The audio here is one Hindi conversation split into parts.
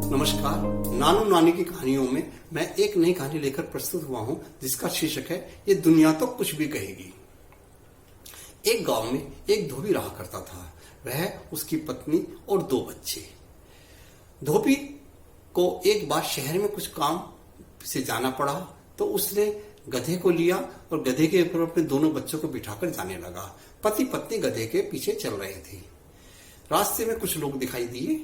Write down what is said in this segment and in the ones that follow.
नमस्कार। नानू नानी की कहानियों में मैं एक नई कहानी लेकर प्रस्तुत हुआ हूं जिसका शीर्षक है ये दुनिया तो कुछ भी कहेगी। एक गांव में एक धोबी रहा करता था। वह, उसकी पत्नी और 2 बच्चे। धोबी को एक बार शहर में कुछ काम से जाना पड़ा तो उसने गधे को लिया और गधे के ऊपर अपने दोनों बच्चों को बिठाकर जाने लगा। पति पत्नी गधे के पीछे चल रहे थे। रास्ते में कुछ लोग दिखाई दिए।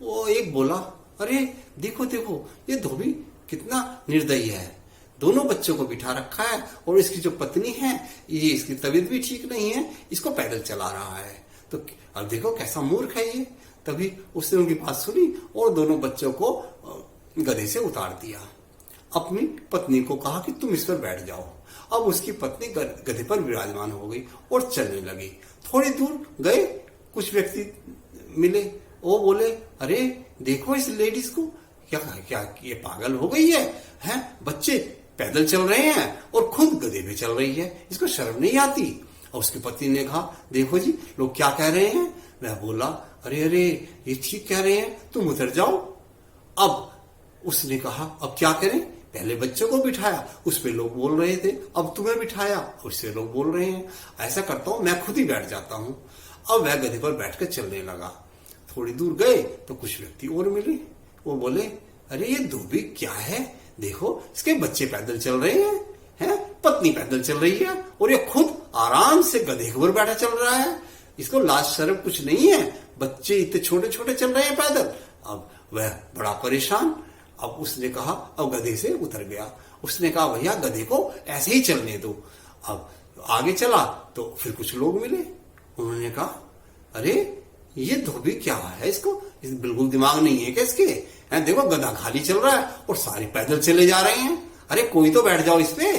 वो एक बोला, अरे देखो देखो, ये धोबी कितना निर्दयी है। दोनों बच्चों को बिठा रखा है और इसकी जो पत्नी है, ये इसकी तबीयत भी ठीक नहीं है, इसको पैदल चला रहा है। तो अब देखो कैसा मूर्ख है ये। तभी उसने उनकी बात सुनी और दोनों बच्चों को गधे से उतार दिया। अपनी पत्नी को कहा कि तुम इस पर बैठ जाओ। अब उसकी पत्नी गधे पर विराजमान हो गई और चलने लगी। थोड़ी दूर गए, कुछ व्यक्ति मिले। वो बोले, अरे देखो इस लेडीज को, क्या क्या ये पागल हो गई है, हैं? बच्चे पैदल चल रहे हैं और खुद गधे पे चल रही है, इसको शर्म नहीं आती। और उसकी पत्नी ने कहा, देखो जी लोग क्या कह रहे हैं। वह बोला, अरे अरे ये ठीक कह रहे हैं, तुम उधर जाओ। अब उसने कहा, अब क्या करें? पहले बच्चों को बिठाया, उस पे लोग बोल रहे थे, अब तुम्हें बिठाया, उससे लोग बोल रहे हैं। ऐसा करता हूं, मैं खुद ही बैठ जाता हूं। अब वह गधे पर बैठकर चलने लगा। थोड़ी दूर गए तो कुछ व्यक्ति और मिले। वो बोले, अरे ये धोबी क्या है, देखो इसके बच्चे पैदल चल रहे हैं, पत्नी पैदल चल रही है और ये खुद आराम से गधे के ऊपर बैठा चल रहा है। इसको लाज शर्म कुछ नहीं है, बच्चे इतने छोटे छोटे चल रहे हैं पैदल। अब वह बड़ा परेशान। अब उसने कहा, अब गधे से उतर गया। उसने कहा, भैया गधे को ऐसे ही चलने दो। अब आगे चला तो फिर कुछ लोग मिले। उन्होंने कहा, अरे ये धोबी क्या है, इसको बिल्कुल दिमाग नहीं है क्या इसके? देखो गधा खाली चल रहा है और सारे पैदल चले जा रहे हैं, अरे कोई तो बैठ जाओ इस पे।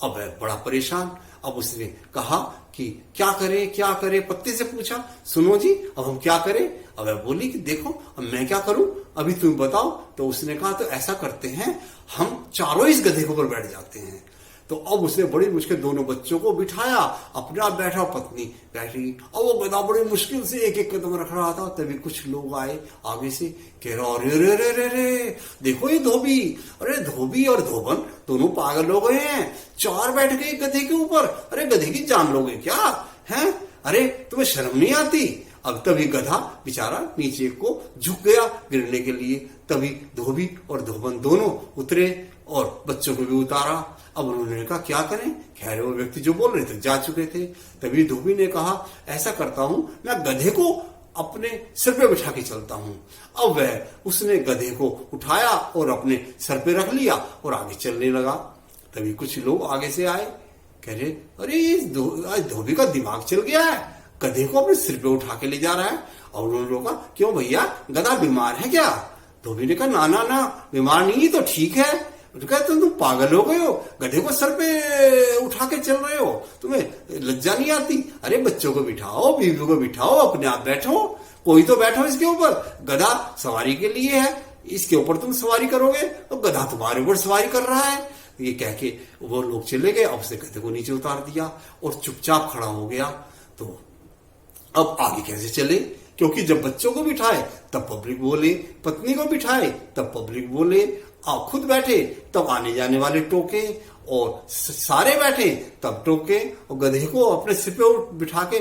अब बड़ा परेशान। अब उसने कहा कि क्या करे, पत्नी से पूछा, सुनो जी अब हम क्या करें? अब वह बोली कि देखो अब मैं क्या करूं, अभी तुम बताओ। तो उसने कहा, तो ऐसा करते हैं, हम चारों इस गधे के ऊपर बैठ जाते हैं। तो अब उसने बड़ी मुश्किल दोनों बच्चों को बिठाया, अपने आप बैठा, पत्नी बैठी। अब वो गधा बड़ी मुश्किल से एक एक कदम रख रहा था। तभी कुछ लोग आए आगे से, कह रहा, अरे रे रे रे रे, देखो ये धोबी, अरे धोबी और धोबन दोनों पागल हो गए हैं, 4 बैठ गए गधे के ऊपर। अरे गधे की जान लोगे क्या है? अरे तुम्हें शर्म नहीं आती? अब तभी गधा बेचारा नीचे को झुक गया गिरने के लिए। तभी धोबी और धोबन दोनों उतरे और बच्चों को भी उतारा। अब उन्होंने कहा, क्या करें? खैर वो व्यक्ति जो बोल रहे थे जा चुके थे। तभी धोबी ने कहा, ऐसा करता हूं, मैं गधे को अपने सिर पे बिठा के चलता हूं। अब वह उसने गधे को उठाया और अपने सर पे रख लिया और आगे चलने लगा। तभी कुछ लोग आगे से आए, कह रहे, अरे इस धोबी का दिमाग चल गया है, गधे को अपने सिर पे उठा के ले जा रहा है। और उन्होंने कहा, क्यों भैया गधा बीमार है क्या? धोबी ने कहा, ना ना ना, बीमार नहीं तो ठीक है। कहते तुम पागल हो गए हो, गधे को सर पे उठा के चल रहे हो, तुम्हें लज्जा नहीं आती? अरे बच्चों को बिठाओ, बीवी को बिठाओ, अपने आप बैठो, कोई तो बैठो इसके ऊपर। गधा सवारी के लिए है, इसके ऊपर तुम सवारी करोगे तो गधा तुम्हारे ऊपर सवारी कर रहा है। ये कह के वो लोग चले गए। अब उसने गधे को नीचे उतार दिया और चुपचाप खड़ा हो गया। तो अब आगे कैसे चले? क्योंकि जब बच्चों को बिठाए तब पब्लिक बोले, पत्नी को बिठाए तब पब्लिक बोले, आप खुद बैठे तब आने जाने वाले टोके, और सारे बैठे तब टोके। और गधे को अपने सिर पे बिठा के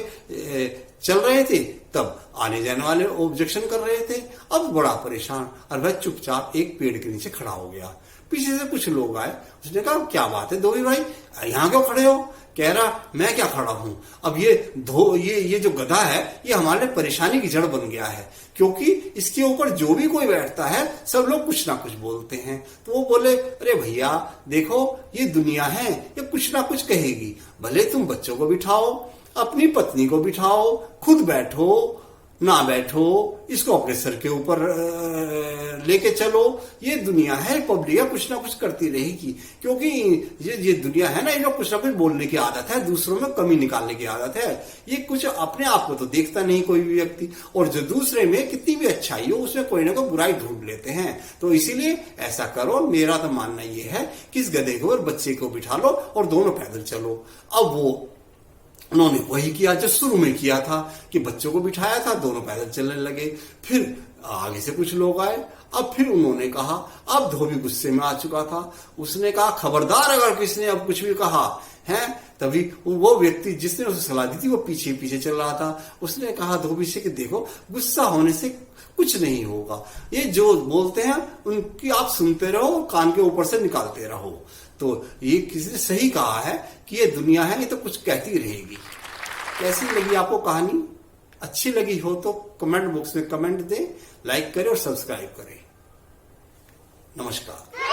चल रहे थे तब आने जाने वाले ऑब्जेक्शन कर रहे थे। अब बड़ा परेशान और वह चुपचाप एक पेड़ के नीचे खड़ा हो गया। पीछे से कुछ लोग आए। उसने कहा, क्या बात है धोबी भाई, यहाँ क्यों खड़े हो? कह रहा, मैं क्या खड़ा हूं, अब ये जो गधा है ये हमारे परेशानी की जड़ बन गया है, क्योंकि इसके ऊपर जो भी कोई बैठता है सब लोग कुछ ना कुछ बोलते हैं। तो वो बोले, अरे भैया देखो ये दुनिया है, ये कुछ ना कुछ कहेगी, भले तुम बच्चों को बिठाओ, अपनी पत्नी को बिठाओ, खुद बैठो ना बैठो, इसको अपने सर के ऊपर लेके चलो, ये दुनिया है, पब्लिक कुछ ना कुछ करती रहेगी। क्योंकि ये दुनिया है ना, इनको कुछ ना कुछ बोलने की आदत है, दूसरों में कमी निकालने की आदत है। ये कुछ अपने आप को तो देखता नहीं कोई भी व्यक्ति, और जो दूसरे में कितनी भी अच्छाई हो उसमें कोई ना कोई बुराई ढूंढ लेते हैं। तो इसीलिए ऐसा करो, मेरा तो मानना ये है कि इस गधे को और बच्चे को बिठा लो और दोनों पैदल चलो। अब वो उन्होंने वही किया जो शुरू में किया था कि बच्चों को बिठाया था, दोनों पैदल चलने लगे। फिर आगे से कुछ लोग आए। अब फिर उन्होंने कहा, अब धोबी गुस्से में आ चुका था। उसने कहा, खबरदार अगर किसने अब कुछ भी कहा है। तभी वो व्यक्ति जिसने उसे सलाह दी थी वो पीछे पीछे चल रहा था। उसने कहा धोबी से कि देखो, गुस्सा होने से कुछ नहीं होगा, ये जो बोलते हैं उनकी आप सुनते रहो, कान के ऊपर से निकालते रहो। तो ये किसी ने सही कहा है कि ये दुनिया है, ये तो कुछ कहती रहेगी। कैसी लगी आपको कहानी? अच्छी लगी हो तो कमेंट बॉक्स में कमेंट दें, लाइक करें और सब्सक्राइब करें। नमस्कार।